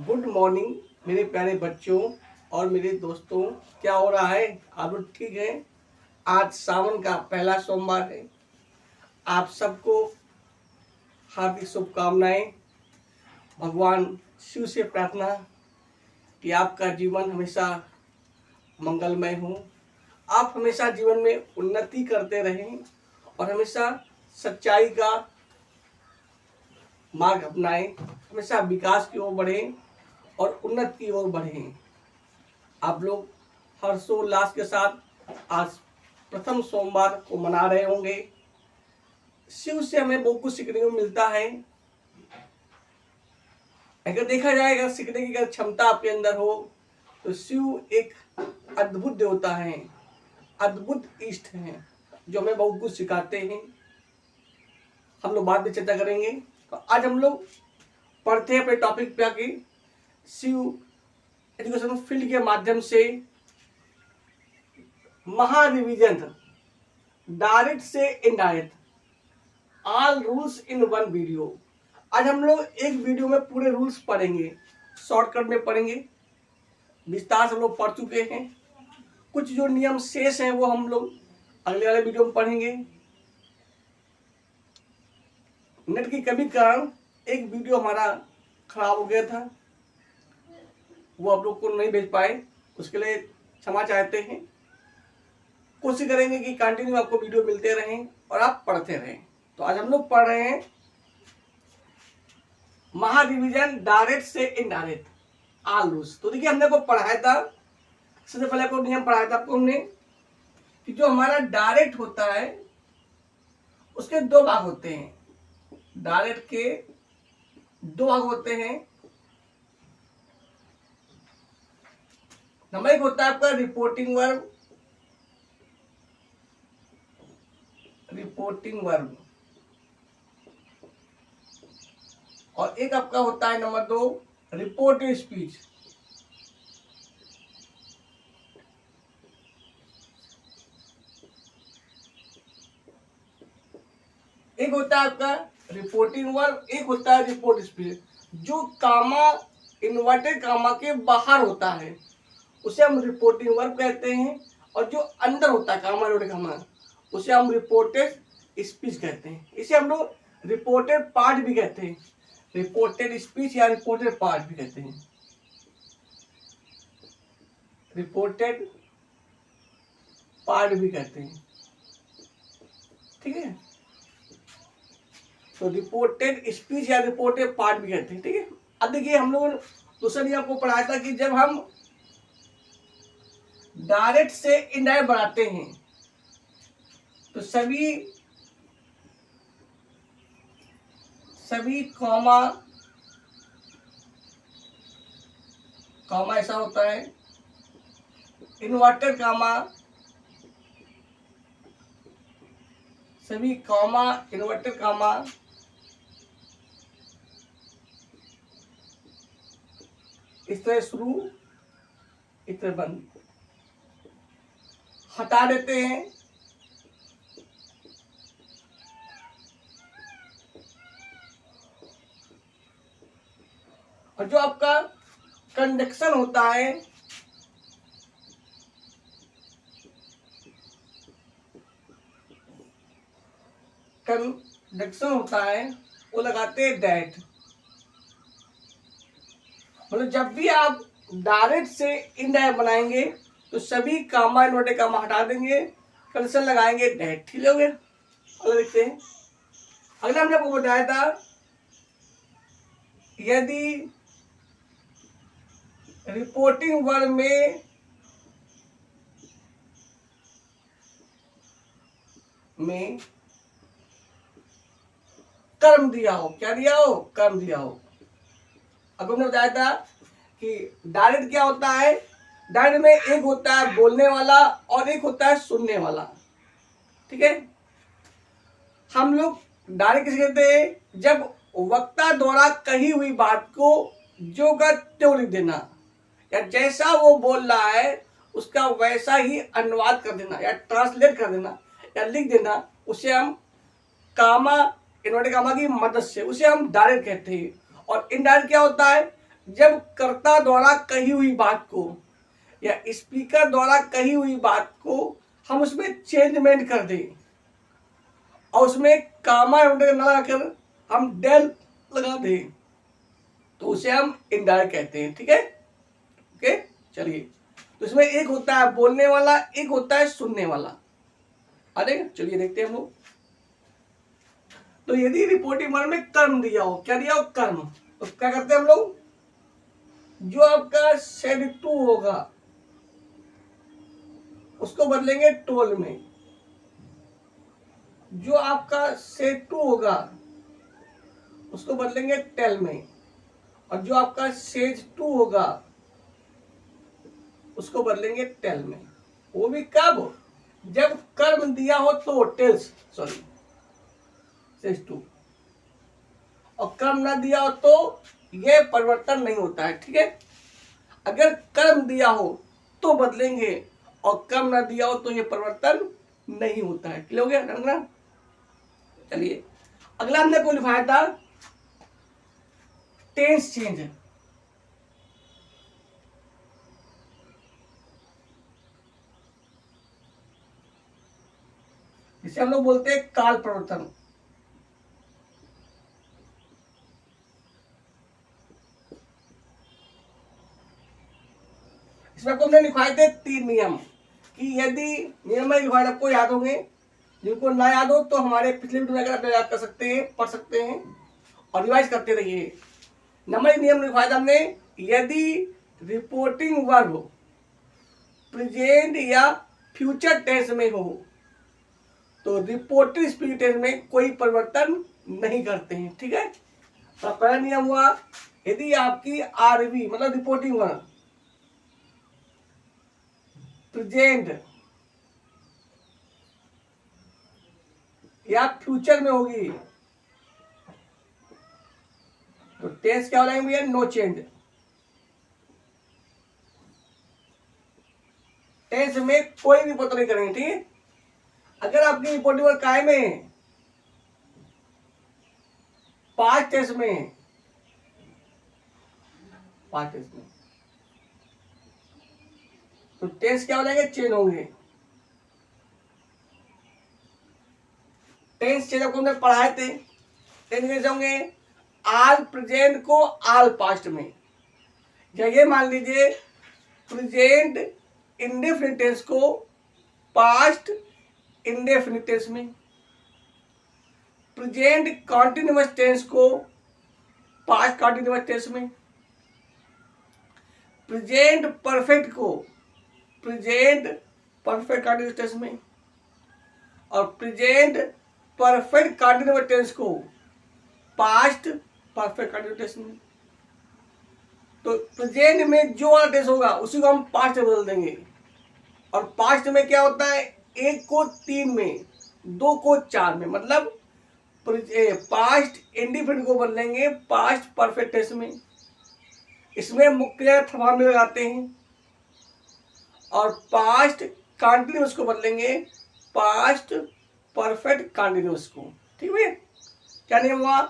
Good morning मेरे प्यारे बच्चों और मेरे दोस्तों। क्या हो रहा है? आप लोग ठीक है? आज सावन का पहला सोमवार है। आप सबको हार्दिक शुभकामनाएं। भगवान शिव से प्रार्थना कि आपका जीवन हमेशा मंगलमय हो। आप हमेशा जीवन में उन्नति करते रहें और हमेशा सच्चाई का मार्ग अपनाएं, हमेशा विकास की ओर बढ़ें और उन्नति की ओर बढ़ें। आप लोग हर्षोल्लास के साथ आज प्रथम सोमवार को मना रहे होंगे। शिव से हमें बहुत कुछ सीखने को मिलता है। अगर देखा जाए, अगर सीखने की अगर क्षमता आपके अंदर हो तो शिव एक अद्भुत देवता है, अद्भुत इष्ट हैं जो हमें बहुत कुछ सिखाते हैं। हम लोग बाद में चर्चा करेंगे। तो आज हम लोग पढ़ते हैं अपने टॉपिक पे आके। शिव एजुकेशन फील्ड के माध्यम से महा रिवीजन, डायरेक्ट से indirect, all rules in one video. आज हम लोग एक वीडियो में पूरे रूल्स पढ़ेंगे, शॉर्टकट में पढ़ेंगे। विस्तार से हम लोग पढ़ चुके हैं। कुछ जो नियम शेष हैं वो हम लोग अगले वाले वीडियो में पढ़ेंगे। नेट की कमी के कारण एक वीडियो हमारा खराब हो गया था, वो आप लोग को नहीं भेज पाए, उसके लिए क्षमा चाहते हैं। कोशिश करेंगे कि कंटिन्यू आपको वीडियो मिलते रहें और आप पढ़ते रहें। तो आज हम लोग पढ़ रहे हैं महा रिवीजन, डायरेक्ट से इनडायरेक्ट, ऑल रूल्स। तो देखिए, हमने को पढ़ाया था, सबसे पहले को नियम पढ़ाया था आपको हमने कि जो हमारा डायरेक्ट होता है उसके दो भाग होते हैं। डायरेक्ट के दो भाग होते हैं। नंबर एक होता है आपका रिपोर्टिंग वर्ब, और एक आपका होता है नंबर दो रिपोर्टेड स्पीच। एक होता है आपका रिपोर्टिंग वर्ब, एक होता है रिपोर्ट स्पीच। जो कामा, इन्वर्टेड कामा के बाहर होता है उसे हम रिपोर्टिंग वर्ब कहते हैं, और जो अंदर होता है कामा इन्वर्टेड कामा उसे हम रिपोर्टेड स्पीच कहते हैं। इसे हम लोग रिपोर्टेड पार्ट भी कहते हैं, रिपोर्टेड स्पीच या रिपोर्टेड पार्ट भी कहते हैं। रिपोर्टेड पार्ट भी कहते हैं, ठीक है। तो रिपोर्टेड स्पीच या रिपोर्टेड पार्ट भी कहते हैं, ठीक है। अब देखिए, हम लोग दूसरा नियम आपको पढ़ाया था कि जब हम डायरेक्ट से इनडायरेक्ट बनाते हैं तो सभी कॉमा ऐसा होता है, इन्वर्टेड कामा, सभी कॉमा इन्वर्टेड कामा इस तरह शुरू, इस तरह बंद, हटा देते हैं। और जो आपका कंडक्शन होता है, वो लगाते हैं दैट। मतलब जब भी आप डायरेक्ट से इनडायरेक्ट बनाएंगे तो सभी कामा इन्वर्टेड कामा हटा देंगे, कंडक्शन लगाएंगे दैट, ठीक हो गया। अगला देखते हैं। अगला हमने आपको बताया था यदि रिपोर्टिंग वर्ब में कर्म दिया हो, क्या दिया हो? कर्म दिया हो। अब हमने बताया था कि डायरेक्ट क्या होता है, डायरेक्ट में एक होता है बोलने वाला और एक होता है सुनने वाला, ठीक है। हम लोग डायरेक्ट किसे कहते हैं? जब वक्ता द्वारा कही हुई बात को जो का त्यों लिख देना, या जैसा वो बोल रहा है उसका वैसा ही अनुवाद कर देना या ट्रांसलेट कर देना या लिख देना, उसे हम कामा इन्वर्टेड कामा की मदद से उसे हम डायरेक्ट कहते हैं। और इनडायरेक्ट क्या होता है? जब कर्ता द्वारा कही हुई बात को या स्पीकर द्वारा कही हुई बात को हम उसमें चेंजमेंट कर दें और उसमें कामा न लगाकर हम डेल लगा दें तो उसे हम इनडायरेक्ट कहते हैं। ठीक है, ओके। चलिए, तो इसमें एक होता है बोलने वाला, एक होता है सुनने वाला। अरे चलिए देखते हैं हम लोग। तो यदि रिपोर्टिंग वर्ब में कर्म दिया हो, क्या दिया हो? कर्म। तो क्या करते हैं हम लोग? जो आपका सेड टू होगा उसको बदलेंगे टोल में, जो आपका सेड टू होगा उसको बदलेंगे टेल में, और जो आपका सेज टू होगा उसको बदलेंगे टेल में। वो भी कब? जब कर्म दिया हो तो टेल्स, सॉरी सेज टू, और कर्म ना दिया हो तो ये परिवर्तन नहीं होता है। ठीक है, अगर कर्म दिया हो तो बदलेंगे और कर्म ना दिया हो तो ये परिवर्तन नहीं होता है। क्लियर हो गया ना? चलिए, अगला हमने को लिखाया था टेंस चेंज। जिसे हम लोग बोलते हैं काल परिवर्तन। इसमें आपको हमने लिखवाए थे 3 नियम कि यदि नियम में लिखवाए आपको याद होंगे, जिनको ना याद हो तो हमारे पिछले वीडियो में आप याद कर सकते हैं, पढ़ सकते हैं और रिवाइज करते रहिए। नंबर 1 नियम लिखवाया था हमने, यदि रिपोर्टिंग वर्ब प्रेजेंट या फ्यूचर टेंस में हो तो रिपोर्टिंग स्पीच टेंस में कोई परिवर्तन नहीं करते हैं। ठीक है, तो पहला नियम हुआ, यदि आपकी आरवी मतलब रिपोर्टिंग वर्ब प्रेजेंट या फ्यूचर में होगी तो टेंस क्या हो जाएंगे भैया? No change. टेंस में कोई भी परिवर्तन नहीं करेंगे। ठीक है, अगर आपकी रिपोर्टिंग वर्ब काय में, पास्ट टेंस में, पास्ट टेंस में, तो टेंस क्या हो जाएंगे? चेंज होंगे। टेंस चेंज आपको हमने पढ़ाए थे। टेंस कैसे होंगे? आल प्रेजेंट को आल पास्ट में, या ये मान लीजिए प्रेजेंट इंडेफिनिट टेंस को पास्ट इंडेफिनिट टेंस में, प्रेजेंट कॉन्टिन्यूअस टेंस को पास्ट कॉन्टिन्यूअस टेंस में, प्रेजेंट परफेक्ट को प्रेजेंट परफेक्ट कॉन्टिन्यूअस टेंस में, और प्रेजेंट परफेक्ट कॉन्टिन्यूअस टेंस को पास्ट परफेक्ट कॉन्टिन्यूअस टेंस में। तो प्रेजेंट में जो वाला टेंस होगा उसी को हम पास्ट में बदल देंगे। और पास्ट में क्या होता है? 1 को 3 में, 2 को 4 में, मतलब पास्ट इंडिफिनिट को बदलेंगे पास्ट परफेक्ट टेंस में। इसमें मुख्य फॉर्मूले लगाते हैं, और पास्ट कॉन्टिन्यूअस को बदलेंगे पास्ट परफेक्ट कॉन्टिन्यूअस को। ठीक है, क्या नियम हुआ?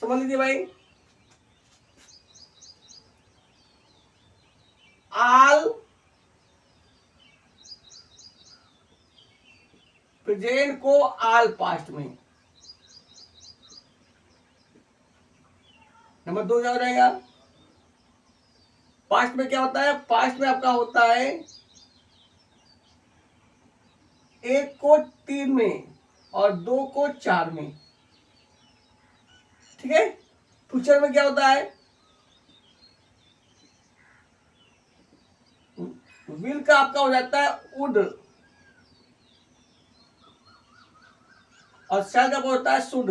समझ लीजिए भाई। आल प्रेजेंट को आल पास्ट में। नंबर 2 क्या हो जाएगा? पास्ट में क्या होता है? पास्ट में आपका होता है 1 को 3 में और 2 को 4 में। ठीक है, फ्यूचर में क्या होता है? विल का आपका हो जाता है वुड, और शैल का होता है शुड।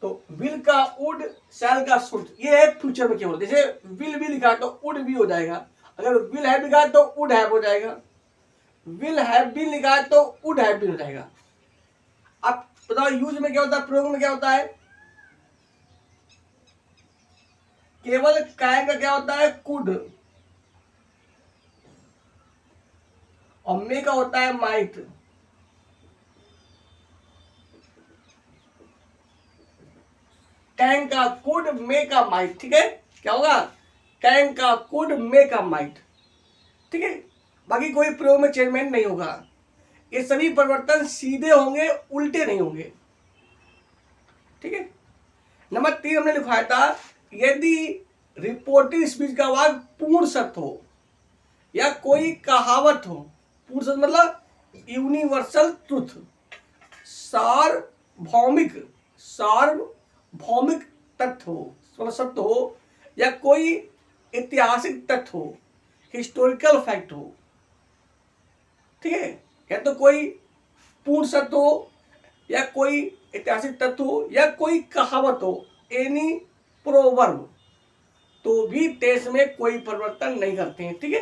तो विल का वुड, शैल का शुड, ये है फ्यूचर में केवल। जैसे विल भी लिखा तो वुड भी हो जाएगा, अगर विल हैव लिखा तो वुड हैव हो जाएगा, विल हैव बीन लिखा है तो वुड हैव बीन हो जाएगा। अब बताओ यूज में क्या होता है, प्रयोग में क्या होता है? केवल कैन का क्या होता है? कुड, और मे का होता है माइट। कैन का कुड मेक अ माइट, ठीक है, क्या होगा, कैन का कुड मेक अ माइट, ठीक है। बाकी कोई प्रयोग में चेंजमेंट नहीं होगा, ये सभी परिवर्तन सीधे होंगे, उल्टे नहीं होंगे, ठीक है। नंबर 3 हमने लिखवाया था, यदि रिपोर्टेड स्पीच का वाक्य पूर्ण सत्य हो या कोई कहावत हो, पूर्ण सत्य मतलब यूनिवर्सल ट्रुथ, सार्वभौमिक सार्वभौमिक तथ्य हो, मतलब सत्य हो, या कोई ऐतिहासिक तथ्य हो, हिस्टोरिकल फैक्ट हो, ठीक है, या तो कोई पूर्ण सत्य हो या कोई ऐतिहासिक तथ्य हो या कोई कहावत हो, एनी प्रोवर्ब, तो भी टेंस में कोई परिवर्तन नहीं करते हैं, ठीक है।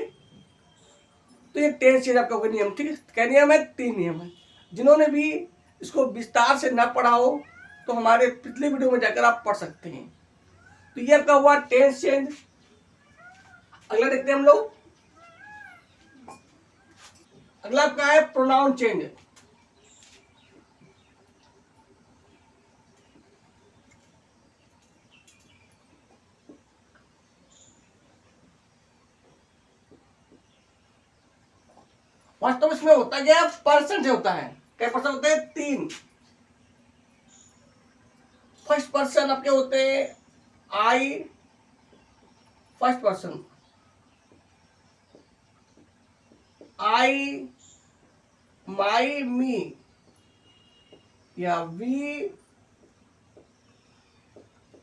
तो ये टेंस चेंज आपका कोई नियम, ठीक है, क्या नियम है, 3 नियम है। जिन्होंने भी इसको विस्तार से ना पढ़ा हो तो हमारे पिछले वीडियो में जाकर आप पढ़ सकते हैं। तो ये आपका हुआ टेंस चेंज। अगला देखते हैं हम लोग, अगला आपका है प्रोनाउन चेंज। वास्तव में इसमें होता क्या, पर्सन से होता है, क्या पर्सन होते हैं, 3। फर्स्ट पर्सन आपके होते हैं आई, फर्स्ट पर्सन आई, माई, मी, या वी,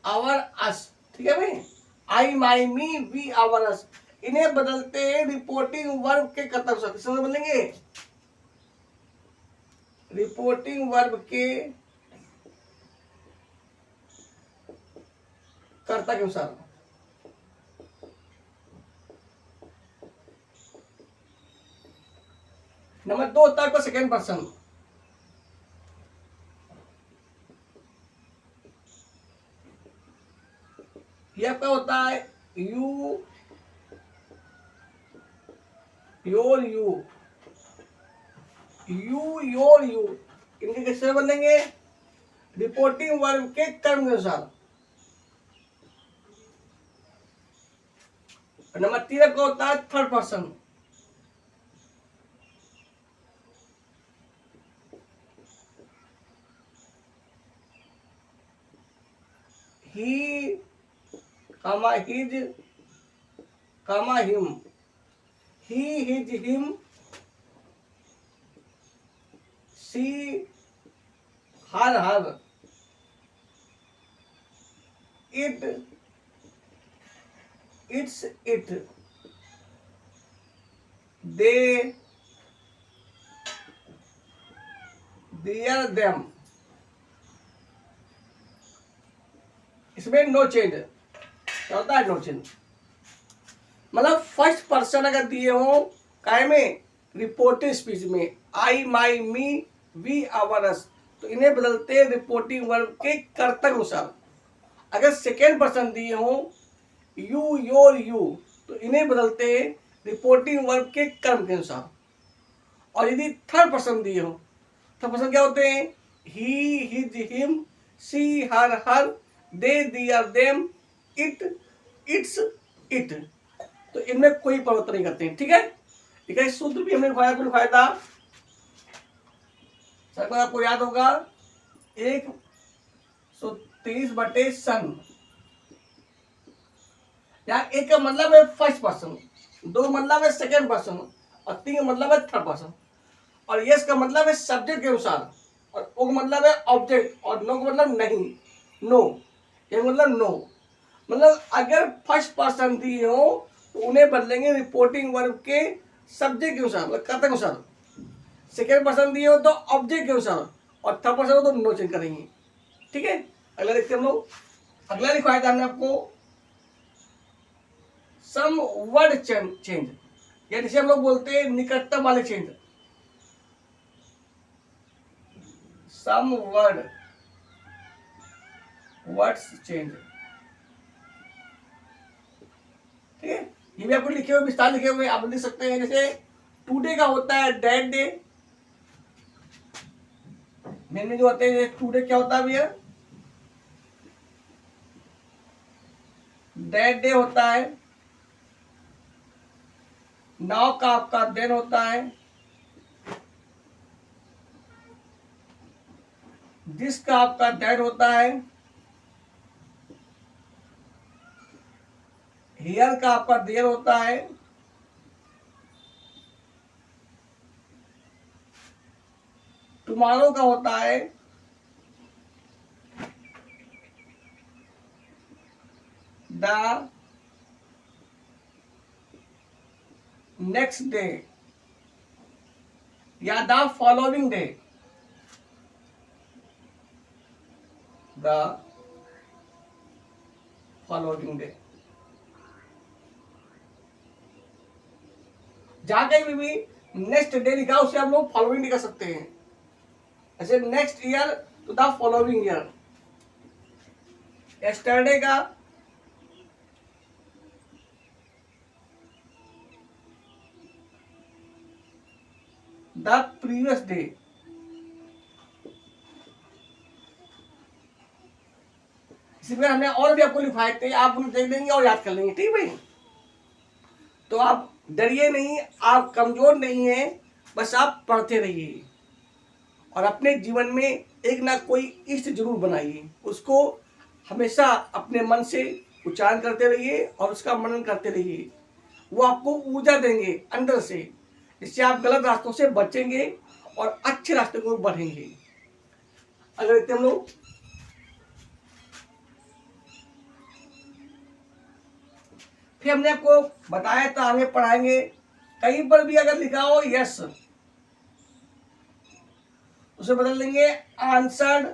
आवर, अस, ठीक है भाई, आई, माई, मी, वी, आवर, अस, इन्हें बदलते हैं रिपोर्टिंग वर्ब के कर्ता अनुसार। किस बदलेंगे, रिपोर्टिंग वर्ब के कर्ता के अनुसार। नंबर 2 होता है आपका सेकेंड पर्सन, ये आपका होता है you, your, you, you, your, you, इनके किससे बदलेंगे, रिपोर्टिंग वर्ब के कर्म के अनुसार। नंबर 3 आपका होता है third person, he, comma his, comma him, he, his, him, she, her, her, it, its, it, they, their, them. इसमें नो चेंज, क्या होता है, नो चेंज, मतलब फर्स्ट पर्सन अगर दिए हो काय में, रिपोर्टेड स्पीच में, आई, माई, मी, वी, आवर, अस, तो इन्हें बदलते रिपोर्टिंग वर्ब के कर्ता के अनुसार। अगर सेकेंड पर्सन दिए हो यू, योर, यू, तो इन्हें बदलते रिपोर्टिंग वर्ब के कर्म के अनुसार। और यदि थर्ड पर्सन दिए हो, थर्ड पर्सन क्या होते हैं, he, his, him, she, her, they, their, them, it, its, it, तो इनमें कोई परिवर्तन नहीं करते हैं, ठीक है। ठीक है, सूत्र भी हमने लिखवाया था, सर आपको याद होगा, 130/सन, यहाँ एक का मतलब है फर्स्ट पर्सन, 2 मतलब है सेकेंड पर्सन, और 3 का मतलब है थर्ड पर्सन, और यस का मतलब है सब्जेक्ट के अनुसार, और ओ का मतलब है ऑब्जेक्ट, और नो का मतलब नहीं, नो, ये मतलब नो, मतलब अगर फर्स्ट पर्सन दिए हो तो उन्हें बदलेंगे रिपोर्टिंग वर्ब के सब्जेक्ट के अनुसार, मतलब कर्ता के अनुसार। सेकेंड पर्सन दिए हो तो ऑब्जेक्ट के अनुसार, और थर्ड पर्सन हो तो नो चेंज करेंगे, ठीक है। अगला देखते हैं हम लोग, अगला लिखवाया था हमने आपको सम वर्ड चेंज, या जिसे हम लोग बोलते हैं निकटतम वाले चेंज, सम वर्ड्स चेंज, ठीक है। ये भी आपको लिखे हुए, विस्तार लिखे हुए आप लिख सकते हैं। जैसे टुडे का होता है डेड डे, मेन में जो होते हैं टुडे क्या होता है भैया, दैट डे होता है, नाउ का आपका देन होता है, दिस का आपका दैट होता है, हियर का आपका देयर होता है, टुमारो का होता है, द नेक्स्ट डे या the following day, the following day. जहां कहीं भी नेक्स्ट डे लिखा उसे हम लोग फॉलोइंग डे कर सकते हैं। ऐसे next year to the following year, yesterday का द प्रीवियस डे, इसी में हमने और भी आपको लिखवाए थे, आप उन्हें देख लेंगे और याद कर लेंगे, ठीक भाई। तो आप डरिए नहीं, आप कमजोर नहीं है, बस आप पढ़ते रहिए और अपने जीवन में एक ना कोई इष्ट जरूर बनाइए, उसको हमेशा अपने मन से उच्चारण करते रहिए और उसका मनन करते रहिए। वो आपको ऊर्जा देंगे अंदर से, जिससे आप गलत रास्तों से बचेंगे और अच्छे रास्ते को बढ़ेंगे। अगर इतने हम लोग फिर हमने आपको बताया था, आगे पढ़ाएंगे। कहीं पर भी अगर लिखा हो यस, उसे बदल देंगे answered,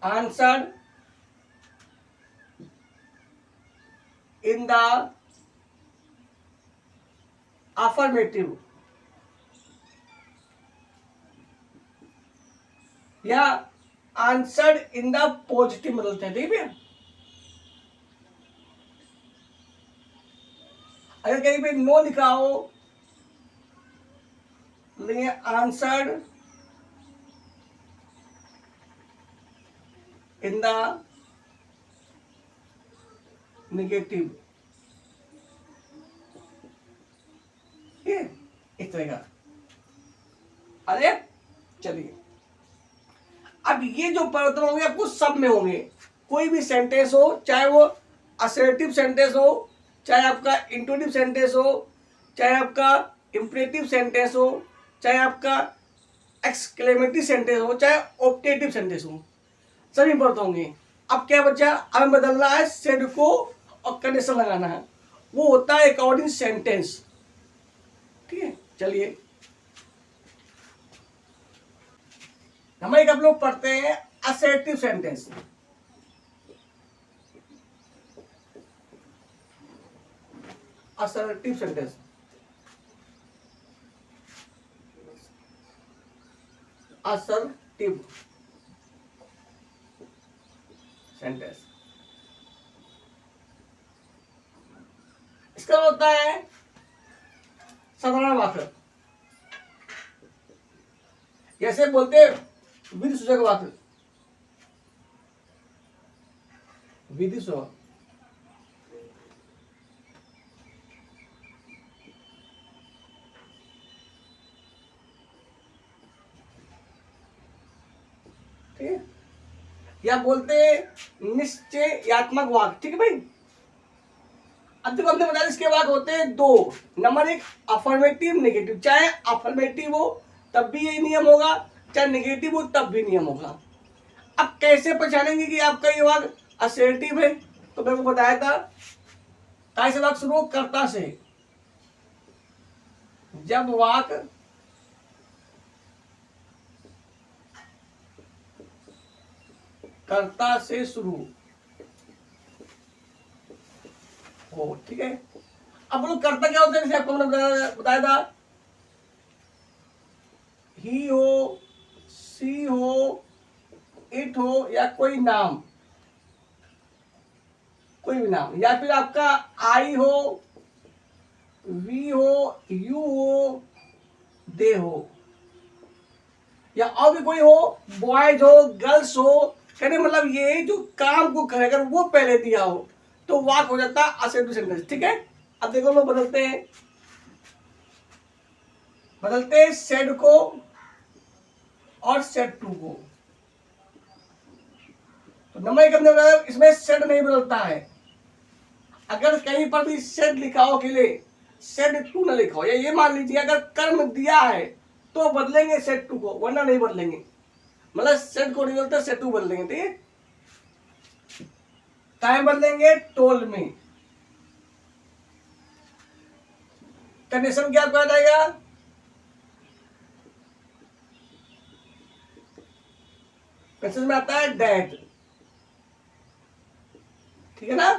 answered in the affirmative, या आंसर्ड इन द पॉजिटिव बदलते हैं, ठीक है। अगर कहीं पे नो लिखा हो तो आंसर्ड इन द नेगेटिव, ये इस तरह का। अरे चलिए, अब ये जो परिवर्तन होंगे आपको सब में होंगे। कोई भी सेंटेंस हो, चाहे वो असर्टिव सेंटेंस हो, चाहे आपका इंट्रोटिव सेंटेंस हो, चाहे आपका इंपरेटिव सेंटेंस हो, चाहे आपका एक्सक्लेमेटरी सेंटेंस हो, चाहे ऑप्टेटिव सेंटेंस हो, सभी परिवर्तन होंगे। अब क्या बचा, अब बदलना है सेड को और कंडीशन लगाना है, वो होता है अकॉर्डिंग सेंटेंस, ठीक है। चलिए हम एक लोग पढ़ते हैं assertive sentence. Assertive sentence, assertive sentence, इसका होता है साधारण वाक्य। जैसे बोलते विधि सूचक वाक्य, विधि सूचक, ठीक है। या बोलते निश्चयात्मक वाक्य, ठीक है भाई। अब तक हमने बताया इसके बाद होते हैं दो। नंबर एक अफर्मेटिव नेगेटिव, चाहे अफर्मेटिव हो तब भी यही नियम होगा, चाहे नेगेटिव हो तब भी नियम होगा। अब कैसे पहचानेंगे कि आपका ये वाक्य असर्टिव है, तो मैंने को बताया था कैसे वाक्य शुरू कर्ता से। जब वाक्य कर्ता से शुरू हो, ठीक है। अब लोग कर्ता क्या होते हैं, जैसे आपको मैंने बताया था, ही हो, सी हो, इट हो, या कोई नाम, कोई भी नाम, या फिर आपका आई हो, वी हो, यू हो, दे हो, या और भी कोई हो, बॉयज हो, गर्ल्स हो, कहने मतलब ये जो काम को करे अगर वो पहले दिया हो तो वाक्य हो जाता है असर्टिव सेंटेंस। ठीक है, अब देखो लोग बदलते हैं सेड को और सेड टू को। तो नंबर 1 अंदर इसमें सेड नहीं बदलता है। अगर कहीं पर भी सेड लिखा हो के लिए सेड टू ना लिखा हो, या ये मान लीजिए अगर कर्म दिया है तो बदलेंगे सेड टू को, वरना नहीं बदलेंगे। मतलब सेड को नहीं बदलते, सेड टू बदलेंगे। ठीक है, टाइम बदलेंगे टोल में। कंडीशन क्या कहा जाएगा? कंडीशन में आता है डेट। ठीक है ना,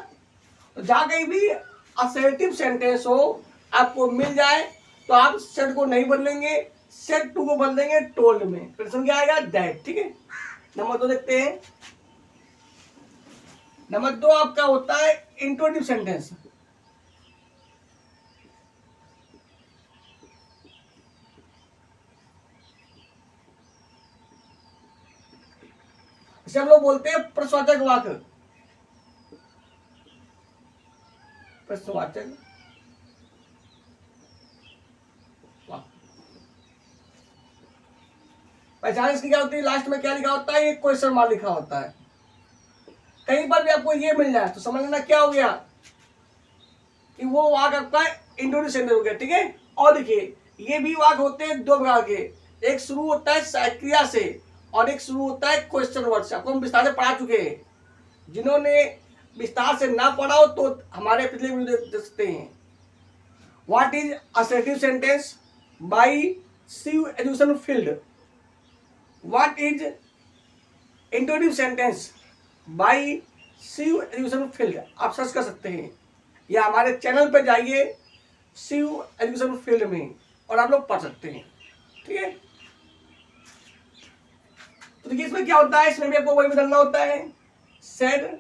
तो जहां कहीं भी असर्टिव सेंटेंस हो आपको मिल जाए तो आप सेड को नहीं बदलेंगे, सेड टू को बदलेंगे टोल्ड में। कंडीशन क्या आएगा? डेट। ठीक है, नंबर 2 देखते हैं। नंबर 2 आपका होता है इंट्रोडक्टिव सेंटेंस। इसे हम लोग बोलते हैं प्रश्नवाचक वाक्य। प्रश्नवाचक वाक्य पहचान इसकी क्या होती है? लास्ट में क्या लिखा होता है? एक क्वेश्चन मार्क लिखा होता है। कहीं पर भी आपको ये मिल जाए तो समझ लेना क्या हो गया कि वो वाक्य आपका इंट्रोडक्टिव सेंटेंस हो गया। ठीक है, और देखिए ये भी वाक्य होते हैं 2 प्रकार के। एक शुरू होता है क्रिया से और एक शुरू होता है क्वेश्चन वर्ड से। आपको हम विस्तार से पढ़ा चुके हैं। जिन्होंने विस्तार से ना पढ़ा हो तो हमारे पिछले वीडियो देख सकते हैं। What is assertive sentence by Shiv education field. What is introductive sentence by Shiv education field, आप सर्च कर सकते हैं, या हमारे चैनल पर जाइए शिव एजुकेशन फील्ड में और आप लोग पढ़ सकते हैं। ठीक है, तो देखिए इसमें क्या होता है, इसमें भी आपको वही बदलना होता है, सेड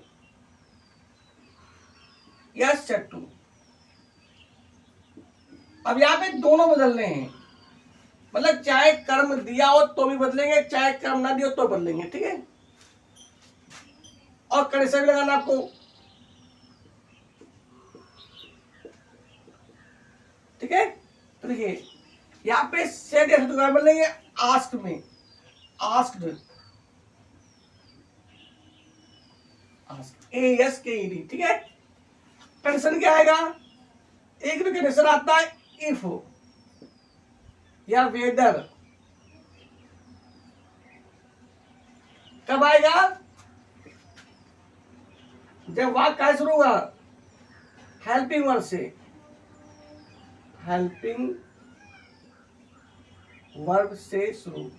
या सेड टू। अब यहां पे दोनों बदलने हैं, मतलब चाहे कर्म दिया हो तो भी बदलेंगे, चाहे कर्म ना दिया हो तो बदलेंगे। ठीक है, और कंडीशन भी लगाना आपको। ठीक है, तो देखिए यहां पे सेड या तो बदलेंगे आस्क में, आस्क्ड, ASKED। ठीक है, कंडीशन क्या आएगा? एक भी कंडीशन आता है इफ या वेदर। कब आएगा? जब वाक्य क्या शुरू होगा? हेल्पिंग वर्ड से, हेल्पिंग वर्ब से शुरू।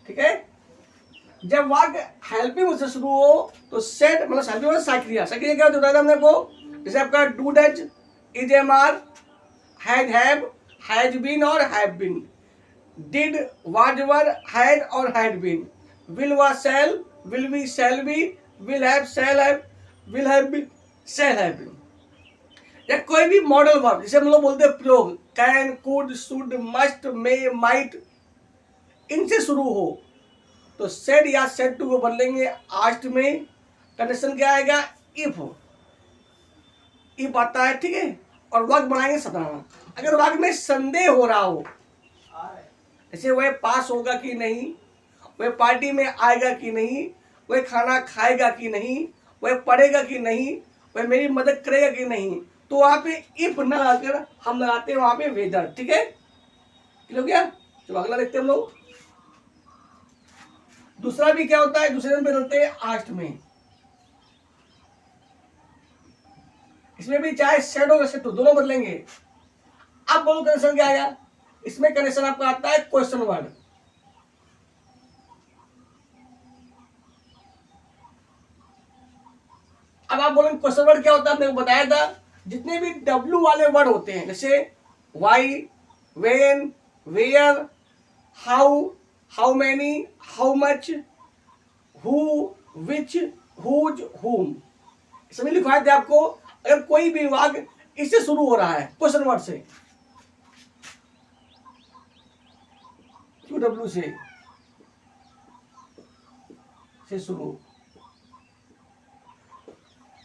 ठीक है, जब वाक्य हेल्पिंग वर्ब से शुरू हो तो सेड मतलब हेल्पिंग वर्ब सक्रिया। सक्रिया क्या होता है हमने को? जैसे आपका do does, is am are, had have, has been और have been, did was were, had और हैड बीन, विल वा shall, will be shall be, will have shall have, will have been shall have been. या कोई भी modal verb जिसे हम लोग बोलते हैं प्रयोग, can, could, should, must, may, might, इनसे शुरू हो तो सेड या सेड टू को बदलेंगे आस्ट में। कंडीशन क्या आएगा? इफ। इफ आता है। ठीक है, और वाक्य बनाएंगे साधारण। अगर वाक्य में संदेह हो रहा हो, जैसे वह पास होगा कि नहीं, वह पार्टी में आएगा कि नहीं, वह खाना खाएगा कि नहीं, वह पढ़ेगा कि नहीं, वह मेरी मदद करेगा कि नहीं, तो वहां पे इफ न लगाकर हम लगाते हैं वहां पे वेदर। ठीक है, हो गया। चलो अगला देखते हैं हम लोग। दूसरा भी क्या होता है? दूसरे दिन बदलते हैं आस्ट में। इसमें भी चाहे सेड और सेड टू दोनों बदलेंगे। अब बोलो कंडीशन क्या आएगा? इसमें कंडीशन आपका आता है क्वेश्चन वर्ड। अब आप बोलेंगे क्वेश्चन वर्ड क्या होता है? मैंने बताया था जितने भी डब्ल्यू वाले वर्ड होते हैं, जैसे why, when, where, how, how many, how much, who, which, whose, whom, इसमें लिखवाए थे आपको। अगर कोई भी वाक्य इससे शुरू हो रहा है क्वेश्चन वर्ड से, QW से, से शुरू।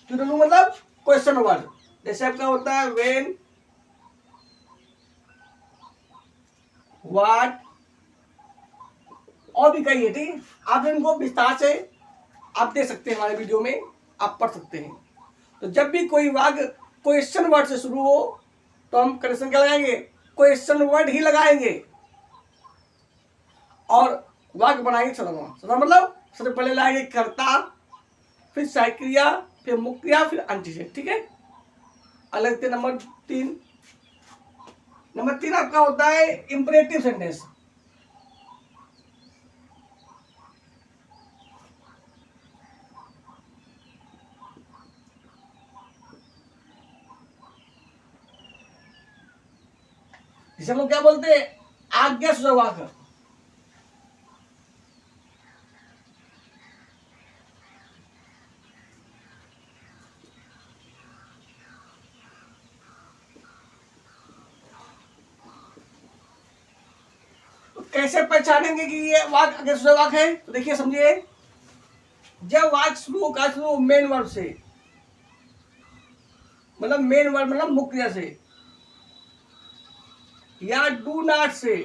क्यूडोलू मतलब क्वेश्चन वर्ड। जैसे आपका होता है व्हेन, व्हाट, और भी कई है, ठीक है। आप इनको विस्तार से आप दे सकते हैं, हमारे वीडियो में आप पढ़ सकते हैं। तो जब भी कोई वाक्य क्वेश्चन वर्ड से शुरू हो तो हम कंडीशन क्या लगाएंगे, क्वेश्चन वर्ड ही लगाएंगे और वाक्य बनाएंगे सदमा। सदमा मतलब सबसे पहले लाएंगे कर्ता, फिर सहायक क्रिया, फिर मुख्य क्रिया, फिर अंतिम, ठीक है। अलग से नंबर 3 आपका होता है इंपरेटिव सेंटेंस। जिसे हम लोग क्या बोलते हैं, आज्ञा सूचक वाक्य। तो कैसे पहचानेंगे कि ये वाक्य आज्ञा सूचक वाक्य है? तो देखिए समझिए, जब वाक्य शुरू मेन वर्ब से, मतलब मेन वर्ब मतलब मुख्य क्रिया से, या डू नॉट से,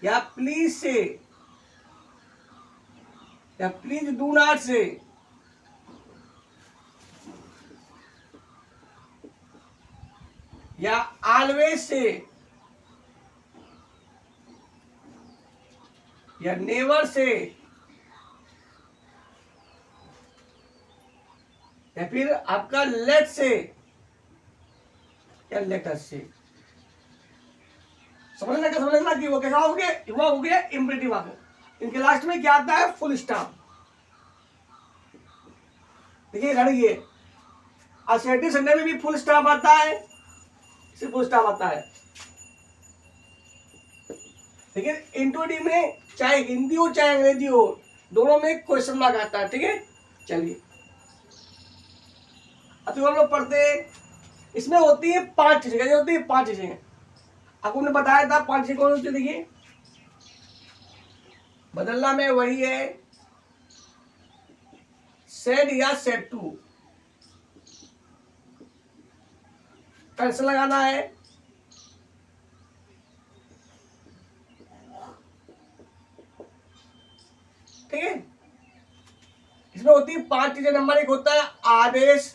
या प्लीज से, या प्लीज डू नॉट से, या ऑलवेज से, या नेवर से, या फिर आपका लेट से, या लेटर से। समझना कि वो कैसा हो गया, वो हो गया इंपरेटिव वाक्य। इनके लास्ट में क्या आता है, फुल स्टॉप। देखिए लड़िए, असर्टिव सेंटेंस में भी फुल स्टॉप आता है, सिर्फ फुल स्टॉप आता है। लेकिन इंट्रोडक्टिव में चाहे हिंदी हो चाहे अंग्रेजी हो, दोनों में क्वेश्चन मार्क आता है, ठीक है। चलिए अब तो हम लोग पढ़ते हैं, इसमें होती है 5 चीजें। कैसे होती है? 5 चीजें आपको हमने बताया था। 5 चीजें कौन सी? देखिए, बदलना में वही है, सेड या सेड टू, कैंसिल लगाना है, ठीक है। इसमें होती है 5 चीजें। नंबर 1 होता है आदेश,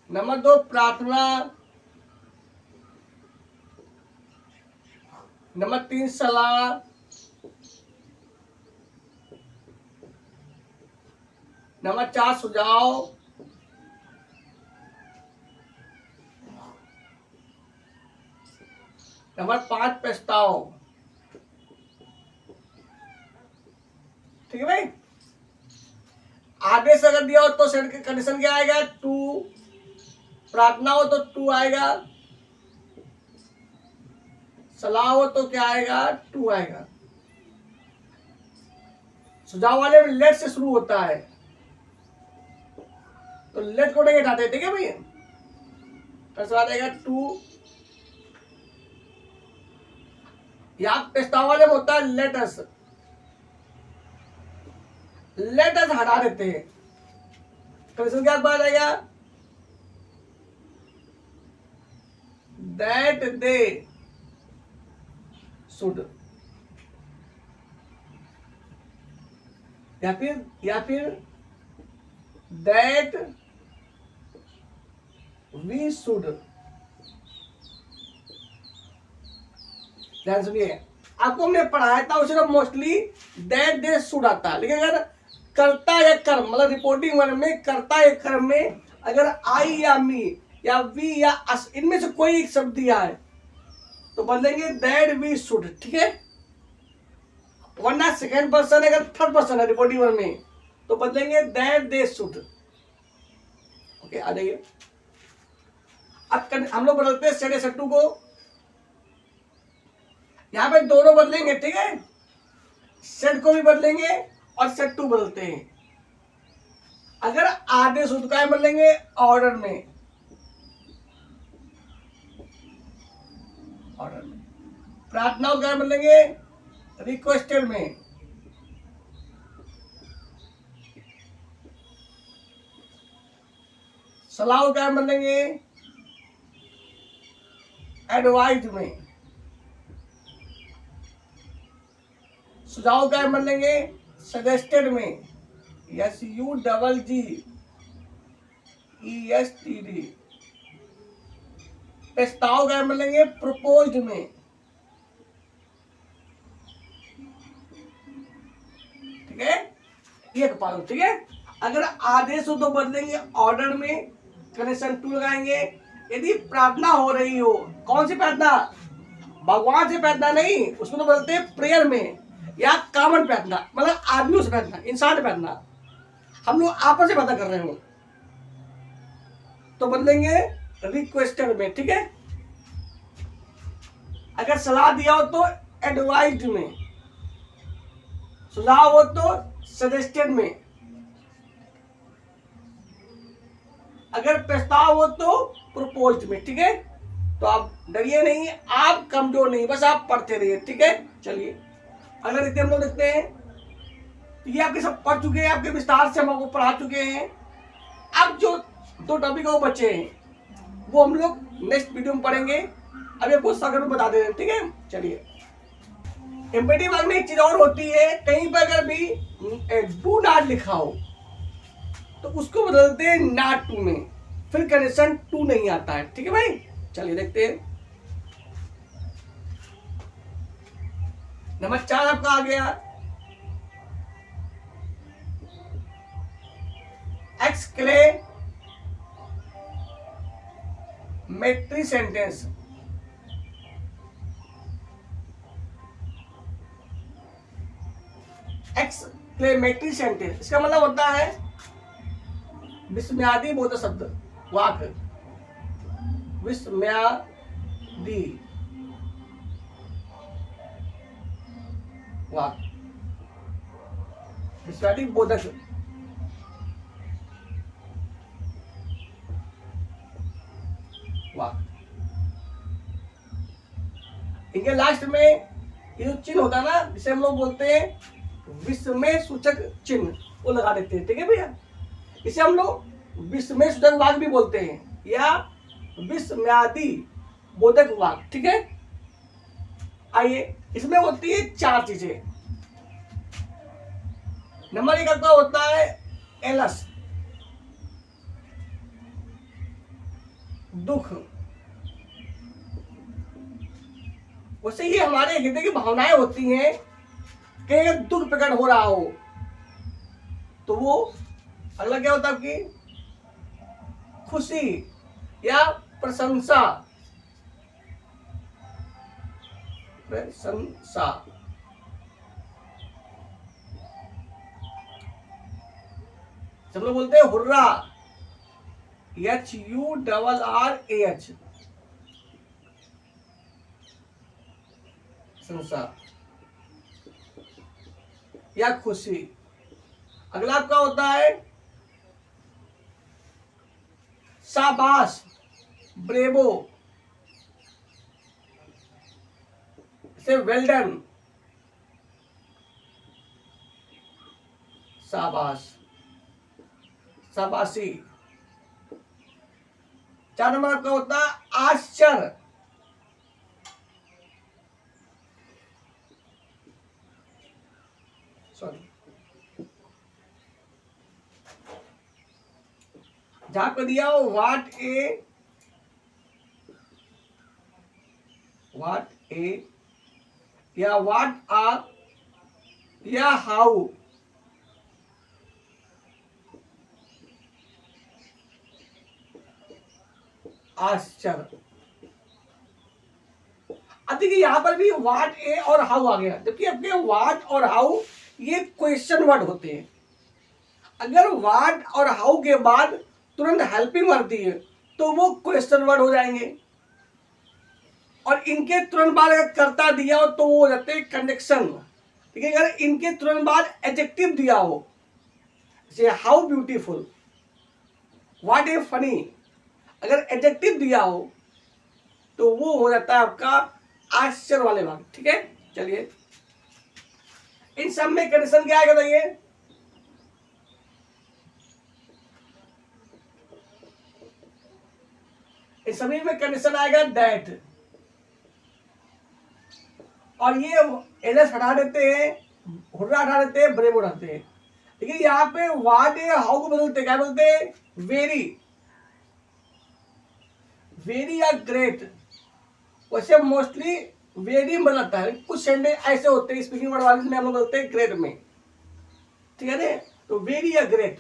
नंबर 2 प्रार्थना, नंबर 3 सलाह, नंबर 4 सुझाव, नंबर 5 प्रस्ताव, ठीक है भाई। आदेश अगर दिया हो तो सेट की कंडीशन क्या आएगा, टू। प्रार्थना हो तो टू आएगा, सलाह हो तो क्या आएगा, टू आएगा। सुझाव वाले में लेट से शुरू होता है तो लेट को नहीं हटाते, ठीक है भैया। कैसे आ जाएगा, टू। या प्रस्ताव वाले में होता है लेटस, लेटस हटा देते हैं। कंडीशन क्या आ जाएगा, दैट दे शुड, या फिर दैट वी शुड। ध्यान सुनिए, आपको हमने पढ़ाया था उसे मोस्टली दैट दे शुड आता है, लेकिन अगर कर्ता या कर्म मतलब रिपोर्टिंग वर्ड में कर्ता या कर्म में अगर आई या मी या वी या अस इनमें से कोई एक शब्द दिया है तो बदलेंगे दैट वी शुड, ठीक है। वरना सेकंड पर्सन अगर थर्ड पर्सन है रिपोर्टिंग वर्ड में तो बदलेंगे दैट दे शुड। ओके, आ जाइए। अब हम लोग बदलते हैं सेड या सेड टू को, यहां पे दोनों बदलेंगे, ठीक है। सेड को भी बदलेंगे और सेड टू बदलते हैं। अगर आदेश शुद्ध का बदलेंगे ऑर्डर में, ऑर्डर में प्रार्थनाओं क्या बदलेंगे रिक्वेस्टेड में, सलाह क्या बदलेंगे एडवाइज में, सुझाव क्या बदलेंगे सजेस्टेड में, SUGGESTD, प्रस्ताव क्या बदलेंगे प्रपोज्ड में, ठीक है, ये पालो, ठीक है। अगर आदेश हो तो बदलेंगे ऑर्डर में, कनेक्शन टू लगाएंगे। यदि प्रार्थना हो रही हो, कौन सी प्रार्थना, भगवान से प्रार्थना नहीं, उसको तो बोलते हैं प्रेयर में, या कॉमन प्रार्थना, मतलब आदमियों से प्रार्थना, इंसान से प्रार्थना, हम लोग आपस में प्रार्थना कर रहे हो तो बदलेंगे रिक्वेस्टेड में, ठीक है। अगर सलाह दिया हो तो एडवाइज्ड में, सुझाव हो तो सजेस्टेड में, अगर प्रस्ताव हो तो प्रपोज्ड में, ठीक है। तो आप डरिए नहीं, आप कमजोर नहीं, बस आप पढ़ते रहिए, ठीक है। चलिए अगर देखते हम लोग देखते हैं तो ये आपके सब पढ़ चुके हैं, आपके विस्तार से हम आपको पढ़ा चुके हैं। अब जो दो टॉपिक वो बचे हैं वो हम लोग नेक्स्ट वीडियो में पढ़ेंगे। अब ये कुछ सेकंड में बता दे रहे हैं, ठीक है। चलिए एम्पैथी वर्क में एक चीज और होती है, कहीं पर अगर भी डू नॉट लिखा हो तो उसको बदलते हैं नॉट टू में, फिर कनेक्शन टू नहीं आता है, ठीक है भाई। चलिए देखते हैं। नंबर 4 आपका आ गया एक्सक्लेमेटरी सेंटेंस। एक्सक्लेमेटरी सेंटेंस इसका मतलब होता है विस्मयादि बोधक शब्द वाक्य, विस्मयादि वाक्य, विस्मयादि बोधक वाक्य। इनके लास्ट में ये जो चिन्ह होता है ना, जिसे हम लोग बोलते हैं विस्मय सूचक चिन्ह, वो लगा देते हैं, ठीक है भैया। इसे हम लोग विस्मय सूचक वाक्य भी बोलते हैं या विस्मयादि बोधक वाक्य, ठीक है। आइए, इसमें होती है 4 चीजें। नंबर 1 आपका होता है एलस, दुख। वैसे ये हमारे हृदय की भावनाएं होती हैं कि दुख प्रकट हो रहा हो तो वो अगला क्या होता है आपकी खुशी या प्रशंसा, प्रशंसा। सब लोग बोलते हैं हुर्रा, HURRAH, प्रशंसा या खुशी। अगला आपका होता है शाबाश, ब्रेवो, से वेल डन, शाबाश, शाबाशी। 4 नंबर आपका होता है आश्चर्य, सॉरी, जहां पे दिया हो व्हाट ए या व्हाट आ या हाउ, आश्चर्य। अब देखिए यहां पर भी व्हाट ए और हाउ आ गया, जबकि आपके व्हाट और हाउ ये क्वेश्चन वर्ड होते हैं। अगर व्हाट और हाउ के बाद तुरंत हेल्पिंग वर्ब दिए तो वो क्वेश्चन वर्ड हो जाएंगे, और इनके तुरंत बाद अगर कर्ता दिया हो तो वो हो जाते हैं कंजंक्शन, ठीक है। अगर इनके तुरंत बाद एडजेक्टिव दिया हो, जैसे how beautiful, what A funny, अगर एडजेक्टिव दिया हो तो वो हो जाता है आपका आश्चर्य वाले भाग। ठीक है, चलिए इन सब में कंडीशन क्या है बताइए? इन सभी में कंडीशन आएगा दैट, और ये एलएस हटा देते हैं, हुर्रा हटा देते हैं, ब्रेव उठाते हैं। लेकिन यहाँ पे वाट या हाउ को बदलते क्या बोलते हैं? वेरी, वेरी या ग्रेट। वैसे मोस्टली वेरी में बदलता है, कुछ सेंटेंस ऐसे होते हैं स्पीकिंग वर्ड वाले में हम लोग बोलते हैं ग्रेट में। ठीक है ना, तो वेरी या ग्रेट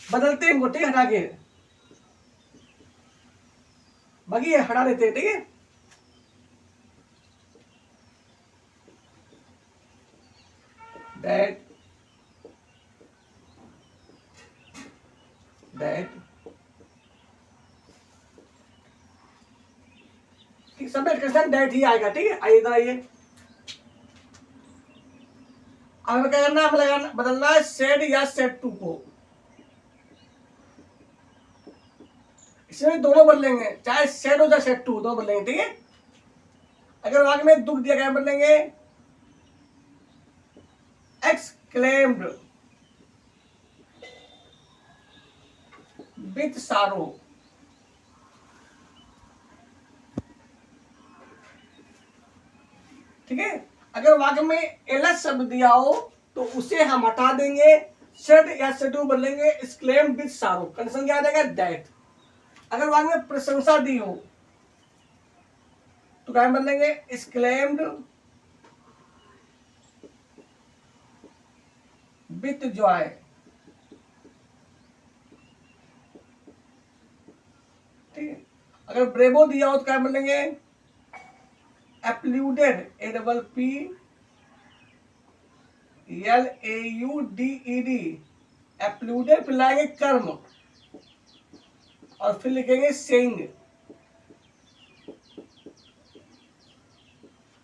बदलते हैं, ठीक है, हटा के बाकी हटा देते हैं। ठीक है, दैट, दैट, ठीक, सब में क्वेश्चन दैट ही आएगा। ठीक है, आइए इधर आइए। अब हमें क्या करना है? लगाना, बदलना है सेड या सेड टू को। इसमें दोनों बदलेंगे, चाहे सेड हो चाहे सेड टू, दोनों बदलेंगे। ठीक है, अगर वाक्य में दुख दिया गया बदलेंगे एक्सक्लेम्ड विथ सारो। ठीक है, अगर वाक्य में एलएस शब्द दिया हो तो उसे हम हटा देंगे, सेड या सेड टू बदलेंगे एक्सक्लेम्ड विथ सारो। कंडीशन क्या आ जाएगा? दैट। अगर वाक्य में प्रशंसा दी हो तो क्या बदलेंगे? Exclaimed with Joy. ठीक है, अगर ब्रेवो दिया हो तो क्या बदलेंगे? एप्लूडेड, APPLAUDED, एप्लूडेड, फिर लाएंगे कर्म और फिर लिखेंगे सेइंग।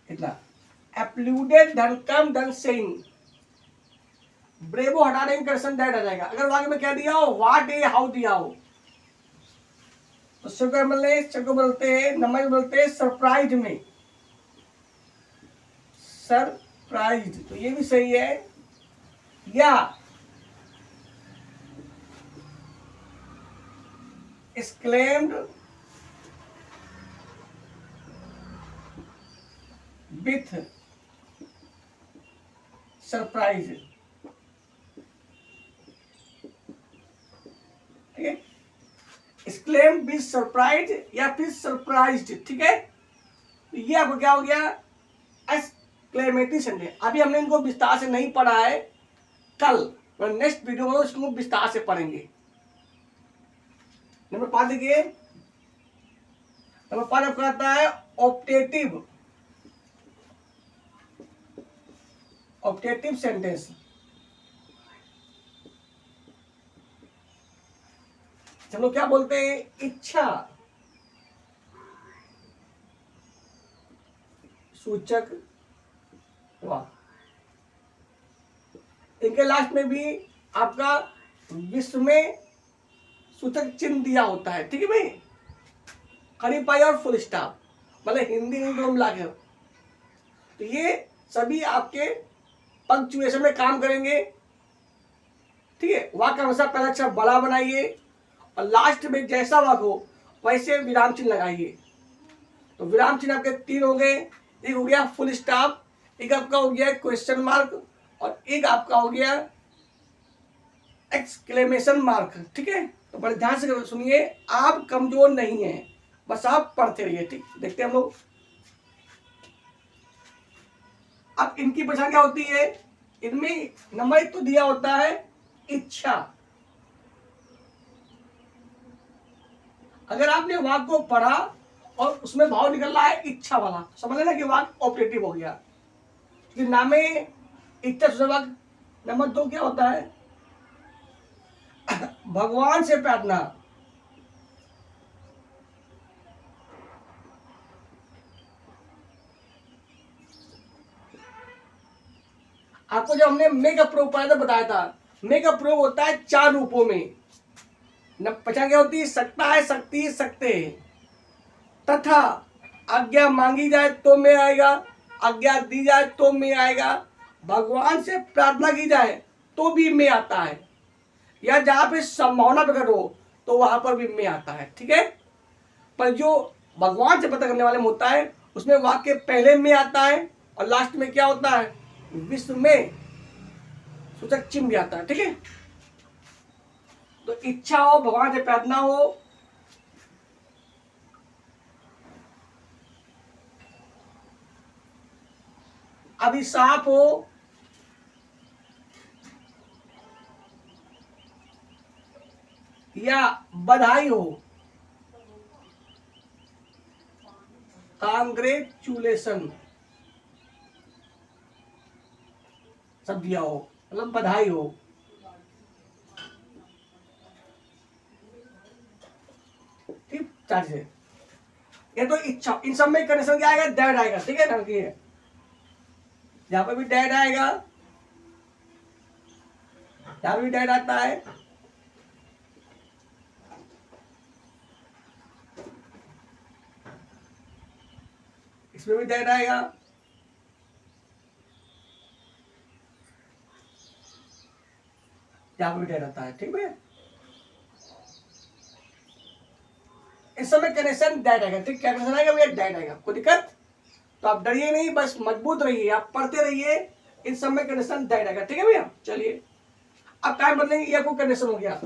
इतना एप्लूडेड धन कर्म धन सेइंग। ब्रेवो हटा देंगे, कंडीशन दैट आ जाएगा। अगर वाक्य में क्या दिया हो? व्हाट ए हाउ दिया हो तो सबको बोलते हैं, नंबर बोलते हैं सरप्राइज में, सरप्राइज, तो ये भी सही है। या एक्सक्लेम्ड विथ सरप्राइज। ठीक है, एक्सक्लेम्ड विथ सरप्राइज या फिर सरप्राइज्ड। ठीक है, ये आपको क्या हो गया? Exclamatory sentence. अभी हमने इनको विस्तार से नहीं पढ़ा है, कल नेक्स्ट वीडियो में उसको विस्तार से पढ़ेंगे। नंबर 5 देखिए, नंबर 5 आपका आता है ऑप्टेटिव, ऑप्टेटिव सेंटेंस। हम लोग क्या बोलते हैं? इच्छा सूचक वाक्य। इनके लास्ट में भी आपका विश्व में सूचक चिन्ह दिया होता है। ठीक है भाई, खड़ी पाई और फुल स्टॉप, मतलब हिंदी में दोनों मिला के। तो ये सभी आपके पंक्चुएशन में काम करेंगे। ठीक है, वाक्य अनुसार पहला अक्षर बड़ा बनाइए और लास्ट में जैसा वाक्य हो वैसे विराम चिन्ह लगाइए। तो विराम चिन्ह आपके 3 हो गए, एक हो गया फुल स्टॉप, एक आपका हो गया क्वेश्चन मार्क और एक आपका हो गया एक्सक्लेमेशन मार्क। ठीक है, तो बड़े ध्यान से सुनिए, आप कमजोर नहीं हैं, बस आप पढ़ते रहिए। ठीक, देखते हैं हम लोग। अब इनकी पहचान क्या होती है? इनमें नंबर 1 तो दिया होता है इच्छा। अगर आपने वाक्य को पढ़ा और उसमें भाव निकल रहा है इच्छा वाला, समझ लेना कि वाक्य ऑपरेटिव हो गया। नामे इच्छा सूचक। नंबर 2 क्या होता है? भगवान से प्रार्थना। आपको जब हमने मेक अप्रूव पढ़ा था बताया था, मेक अप्रूव होता है 4 रूपों में। पहचान क्या होती है? सकता है, सकती, सकते, तथा, आज्ञा मांगी जाए तो में आएगा, आज्ञा दी जाए तो में आएगा, भगवान से प्रार्थना की जाए तो भी में आता है, या जहां पे संभावना प्रकट हो तो वहां पर भी में आता है। ठीक है, पर जो भगवान से पता करने वाले में होता है उसमें वाक्य पहले में आता है और लास्ट में क्या होता है, विश्व में सूचक चिन्ह भी आता है। ठीक है, तो इच्छा हो, भगवान से प्रार्थना हो, अभिशाप हो, या बधाई हो, कांग्रेचुलेशन सब दिया हो, मतलब बधाई हो, ठीक, चार से ये तो इच्छा, इन सब में कंडीशन क्या आएगा, दैट आएगा। ठीक है ना, ये यहाँ पर भी डैड आएगा, यहाँ भी डैड आता है, इसमें भी डैड आएगा, यहाँ पर भी डैड आता है। ठीक है, इस समय कनेक्शन डैड आएगा। ठीक, क्या कनेक्शन आएगा भैया, डैड आएगा, कोई दिक्कत? तो आप डरिए नहीं, बस मजबूत रहिए, आप पढ़ते रहिए, इन सब में कंडीशन दैट आएगा। ठीक है भैया, चलिए अब टाइम बदलेंगे, ये आपको कंडीशन हो गया।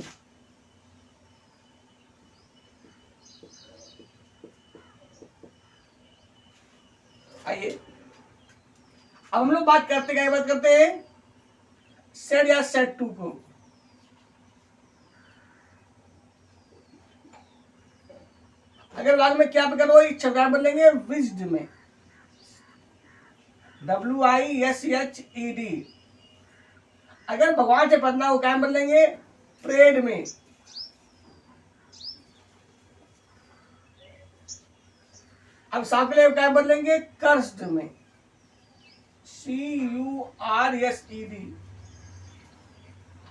आइए अब हम लोग बात करते हैं सेट या सेट टू को। अगर बाद में क्या करो, इच्छा बदलेंगे विज्ड में, WISHED। अगर भगवान से प्रार्थना को क्या बदलेंगे, प्रेड में, अब सांप के लिए क्या बदलेंगे, कर्स्ड में, CURSED।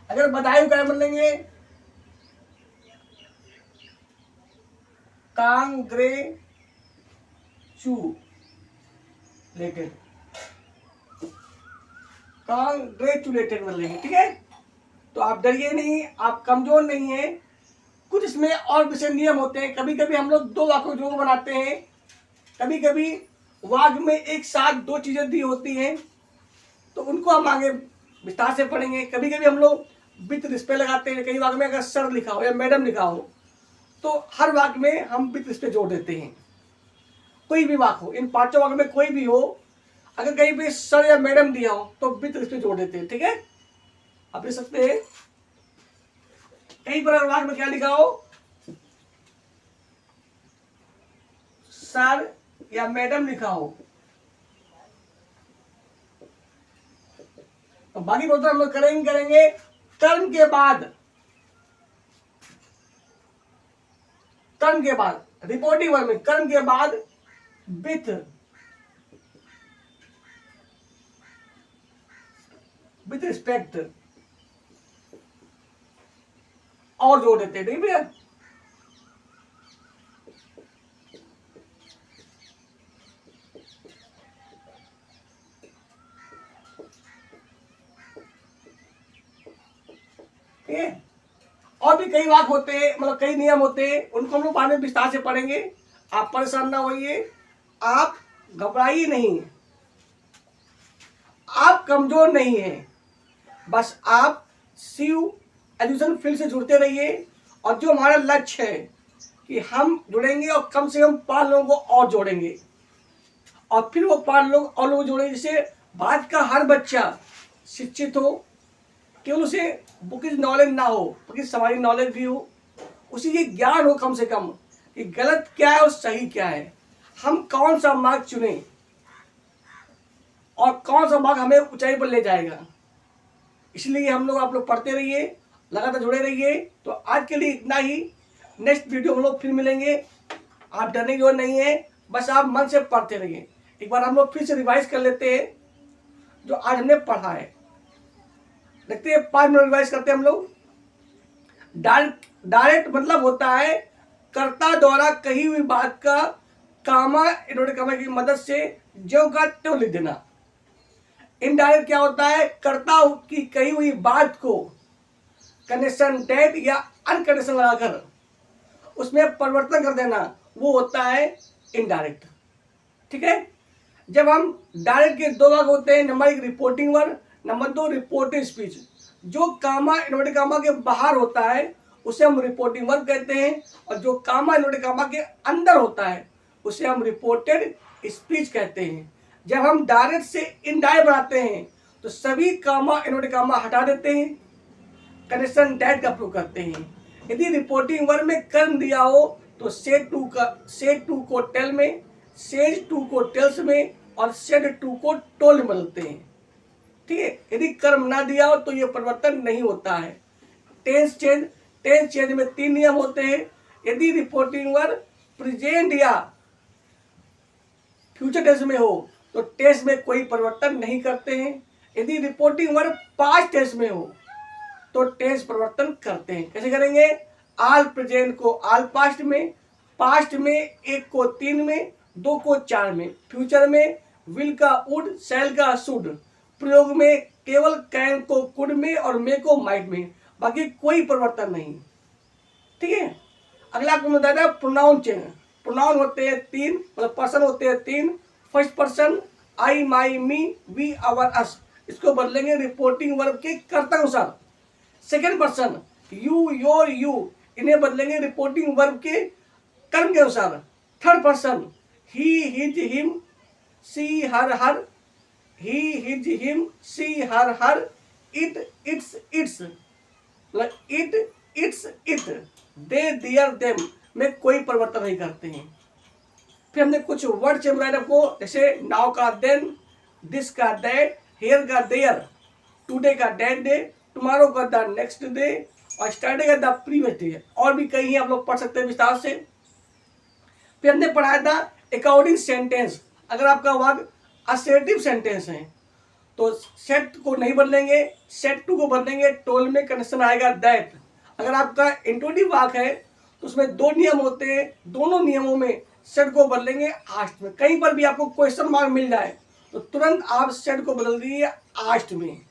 अगर बधाई को क्या बदलेंगे, कांग्रेचुलेटेड बदलेंगे। ठीक है, तो आप डरिए नहीं, आप कमजोर नहीं है। कुछ इसमें और विशेष नियम होते हैं। कभी कभी हम लोग दो वाक्यों को बनाते हैं, कभी कभी वाक्य में एक साथ दो चीजें दी होती हैं, तो उनको हम आगे विस्तार से पढ़ेंगे। कभी कभी हम लोग विथ रिस्पे लगाते हैं, कई वाक्य में अगर सर लिखा हो या मैडम लिखा हो तो हर वाक्य में हम विथ रिस्पे जोड़ देते हैं। कोई भी वाक्य हो, इन पांचों वाक्य में कोई भी हो, अगर कहीं पे सर या मैडम दिया हो तो विथ रिस्पे जोड़ देते हैं। ठीक है, आप लिख सकते हैं। कहीं पर वाक्य में क्या लिखा हो, सर या मैडम लिखा हो, तो बाकी बोलते हम लोग करेंगे कर्म के बाद रिपोर्टिंग वर्ब में कर्म के बाद विथ रिस्पेक्ट और जोड़ देते हैं। ठीक है, और भी कई वाक्य होते हैं, मतलब कई नियम होते हैं, उनको हम लोग बाद में विस्तार से पढ़ेंगे। आप परेशान ना होइए, आप घबराइए नहीं, आप कमजोर नहीं हैं, बस आप शिव एजुकेशन फील्ड से जुड़ते रहिए। और जो हमारा लक्ष्य है कि हम जुड़ेंगे और कम से कम 5 लोगों को और जोड़ेंगे, और फिर वो 5 लोग और लोग जोड़ेंगे, जिससे भारत का हर बच्चा शिक्षित हो, केवल उसे बुकिश नॉलेज ना हो बल्कि समाजी नॉलेज भी हो, उसे ये ज्ञान हो कम से कम कि गलत क्या है और सही क्या है, हम कौन सा मार्ग चुने और कौन सा मार्ग हमें ऊंचाई पर ले जाएगा। इसलिए हम लोग, आप लोग पढ़ते रहिए, लगातार जुड़े रहिए। तो आज के लिए इतना ही, नेक्स्ट वीडियो हम लोग फिर मिलेंगे। आप डरने की जरूरत नहीं है, बस आप मन से पढ़ते रहिए। एक बार हम लोग फिर से रिवाइज कर लेते हैं जो आज हमने पढ़ा है। देखते हैं 5 मिनट रिवाइज करते हैं हम लोग। डायरेक्ट मतलब होता है कर्ता द्वारा कही हुई बात का कामा इन्वर्टेड कामा की मदद से जो का त्यों लिख देना। इनडायरेक्ट क्या होता है, कर्ता की कही हुई बात को कंडीशन डेट या अनकंडीशन लगाकर उसमें परिवर्तन कर देना, वो होता है इनडायरेक्ट। ठीक है। जब हम डायरेक्ट के दो भाग होते हैं, number 1 reporting word, number 2 reporting speech. जो कामा इन्वर्टेड कामा के बाहर होता है उसे हम रिपोर्टिंग वर्ब कहते हैं, और जो कामा इन्वर्टेड कामा के अंदर होता है उसे हम रिपोर्टेड स्पीच कहते हैं। जब हम डायरेक्ट से इनडायरेक्ट बनाते हैं तो सभी कामा इन्वर्टेड कामा हटा देते हैं, कंडीशन डेट का प्रयोग करते हैं। यदि रिपोर्टिंग वर्ब में कर्म दिया हो तो सेड टू को टेल में, सेज टू को टेल्स में और सेड टू को टोल में बदलते हैं। ठीक है। यदि कर्म ना दिया हो तो यह परिवर्तन नहीं होता है। टेंस चेंज में 3 नियम होते हैं। यदि रिपोर्टिंग वर्ब प्रेजेंट या फ्यूचर टेंस में हो तो टेंस में कोई परिवर्तन नहीं करते हैं। यदि रिपोर्टिंग वर्ब पास्ट टेंस में हो तो टेंस परिवर्तन करते हैं। कैसे करेंगे, आल प्रेजेंट को आल पास्ट में, पास्ट में 1 को 3 में, 2 को 4 में, फ्यूचर में विल का वुड, शैल का शुड, प्रयोग में केवल कैन को कुड में और मे को माइट में, बाकी कोई परिवर्तन नहीं। ठीक है। अगला आपको बताया प्रोनाउन चेंज। प्रोनाउन होते हैं 3, मतलब पर्सन होते हैं 3। First person I, my, me, we, our, us, इसको बदलेंगे रिपोर्टिंग वर्ब के कर्ता अनुसार। Second person you, your, you, इन्हें बदलेंगे रिपोर्टिंग वर्ब के कर्म के अनुसार। Third person he, his, him, she, her, he, his, him, she, her, it, its, मतलब it, its, it, they, their, them में कोई परिवर्तन नहीं करते हैं। फिर हमने कुछ वर्ड चेंज बनाए आपको, जैसे नाउ का देन, दिस का दैट, हियर का देयर, टुडे का दैट डे, टुमारो का द नेक्स्ट डे और स्टरडे का द प्रीवियस डे। और भी कई हैं, आप लोग पढ़ सकते हैं विस्तार से। फिर हमने पढ़ाया था अकॉर्डिंग सेंटेंस। अगर आपका वाक्य असर्टिव सेंटेंस है तो सेट को नहीं बदलेंगे, सेट टू को बदलेंगे, टोल में कंडीशन आएगा दैट। अगर आपका इंट्रोटिव वाक्य है तो उसमें 2 नियम होते हैं, दोनों नियमों में सेट को बदलेंगे आस्ट में। कहीं पर भी आपको क्वेश्चन मार्क मिल जाए तो तुरंत आप सेट को बदल दीजिए आस्ट में।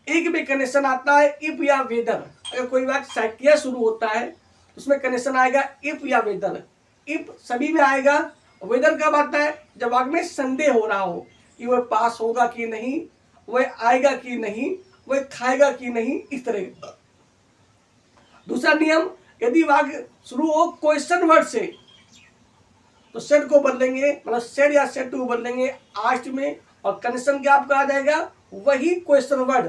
एक में कंडीशन आता है इफ या वेदर। अगर कोई वाक्य साइकिया शुरू होता है तो उसमें कंडीशन आएगा इफ या वेदर। इफ सभी में आएगा, वेदर कब आता है, जब वाक्य में संदेह हो रहा हो कि वह पास होगा कि नहीं, वह आएगा कि नहीं, वह खाएगा कि नहीं, इस तरह। दूसरा नियम, यदि वाक्य शुरू हो क्वेश्चन वर्ड से तो सेट को बदलेंगे, मतलब सेट या सेट टू बदलेंगे आस्ट में, और कंडीशन क्या आपका आ जाएगा, वही क्वेश्चन वर्ड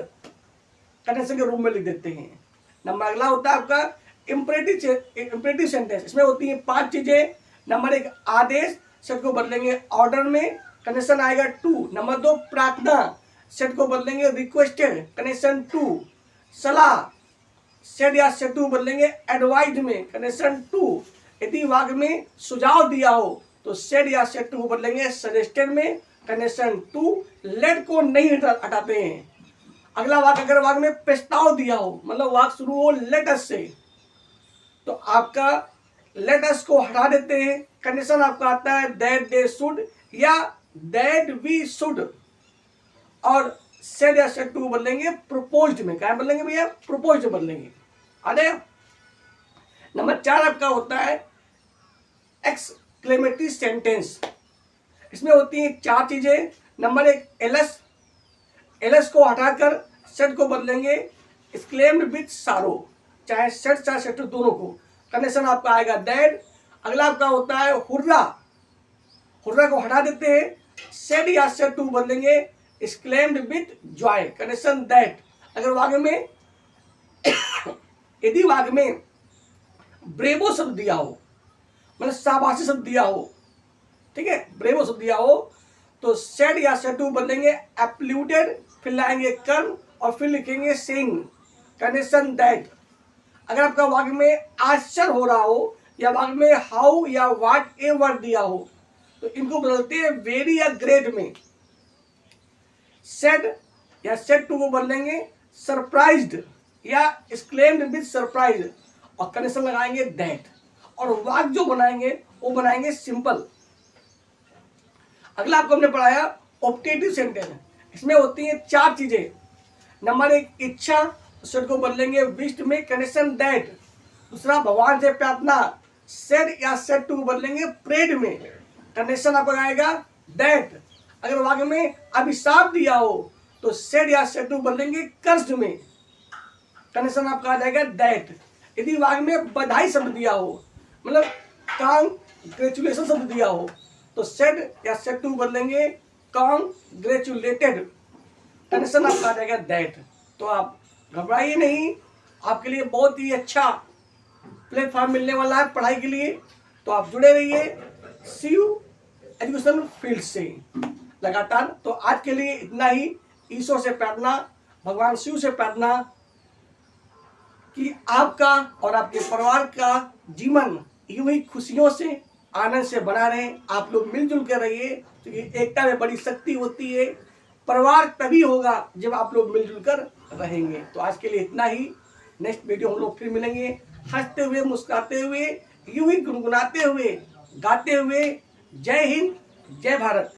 कंडीशन के रूप में लिख देते हैं। नंबर अगला होता है आपका इंपरेटिव सेंटेंस। इसमें होती है 5 चीजें। नंबर 1 आदेश, सेट को बदलेंगे ऑर्डर में, कंडीशन आएगा 2। नंबर 2 प्रार्थना, सेट को बदलेंगे रिक्वेस्टेड, कंडीशन 2। सलाह, सेट या सेट टू बदलेंगे एडवाइज में, कंडीशन 2। यदि वाक्य में सुझाव दिया हो तो सेट या सेट टू को बदलेंगे सजेस्टेड में, कंडीशन 2। लेट को नहीं हटाते हैं। अगला वाक्य, अगर वाक्य में प्रस्ताव दिया हो, मतलब वाक्य शुरू हो लेट अस से, तो आपका लेट अस को हटा देते हैं। कंडीशन आपका आता है दैट दे शुड या दैट वी शुड, और सेट या सेट टू बदलेंगे प्रपोज्ड में। क्या बदलेंगे भैया, प्रपोज्ड बदलेंगे। अरे नंबर 4 आपका होता है एक्सक्लेमेटरी सेंटेंस। इसमें होती हैं 4 चीजें। नंबर 1 एलएस को हटाकर सेट को बदलेंगे एक्सक्लेम्ड विथ सारो, चाहे सेट चाहे सेट दोनों को। कंडीशन आपका आएगा दैट। अगला आपका होता है हुर्रा को हटा देते हैं, सेट या सेट टू बदलेंगे exclaimed with Joy, condition that. अगर वाक्य में यदि वाक्य में ब्रेवो शब्द दिया हो, मतलब शाबाशी शब्द दिया हो, ठीक है, ब्रेवो शब्द दिया हो, तो सेट या सेट टू बदलेंगे एप्लूडेड, फिर लाएंगे कर्म और फिर लिखेंगे सेइंग, कंडीशन दैट। अगर आपका वाक्य में आश्चर्य हो रहा हो या वाक्य में हाउ या व्हाट ए वर्ड दिया हो तो इनको बदलते हैं वेरी या ग्रेट में। सेट या सेट टू को बदलेंगे सरप्राइज्ड या एक्सक्लेम्ड विद सरप्राइज, और कंडीशन लगाएंगे दैट। और वाक्य जो बनाएंगे वो बनाएंगे सिंपल, अगला आपको हमने पढ़ाया ऑप्टेटिव सेंटेंस। इसमें होती हैं 4 चीजें। नंबर 1 इच्छा, सेड को बदलेंगे विश में, कनेक्शन दैट। दूसरा भगवान से प्रार्थना, सेड या सेड टू बदलेंगे प्रेड में, कनेक्शन आपका आएगा दैट। अगर वाक्य में अभिशाप दिया हो तो सेड या सेड टू बदलेंगे कर्ज में, कनेक्शन आपका आ जाएगा दैट। यदि वाक्य में बधाई शब्द दिया हो, मतलब कांग्रेचुलेशन शब्द दिया हो, तो सेड या सेड टू बदलेंगे कांग्रेचुलेटेड, कनेक्शन आपका आ जाएगा दैट। तो आप घबराइए नहीं, आपके लिए बहुत ही अच्छा प्लेटफॉर्म मिलने वाला है पढ़ाई के लिए। तो आप जुड़े रहिए सीयू एजुकेशन फील्ड से लगातार। तो आज के लिए इतना ही। ईश्वर से प्रार्थना, भगवान शिव से प्रार्थना कि आपका और आपके परिवार का जीवन यूं ही खुशियों से, आनंद से बना रहे। आप लोग मिलजुल कर रहिए, क्योंकि एकता में बड़ी शक्ति होती है। परिवार तभी होगा जब आप लोग मिलजुल कर रहेंगे। तो आज के लिए इतना ही। नेक्स्ट वीडियो हम लोग फिर मिलेंगे, हंसते हुए, मुस्कुराते हुए, यूं ही गुनगुनाते हुए, गाते हुए। जय हिंद, जय भारत।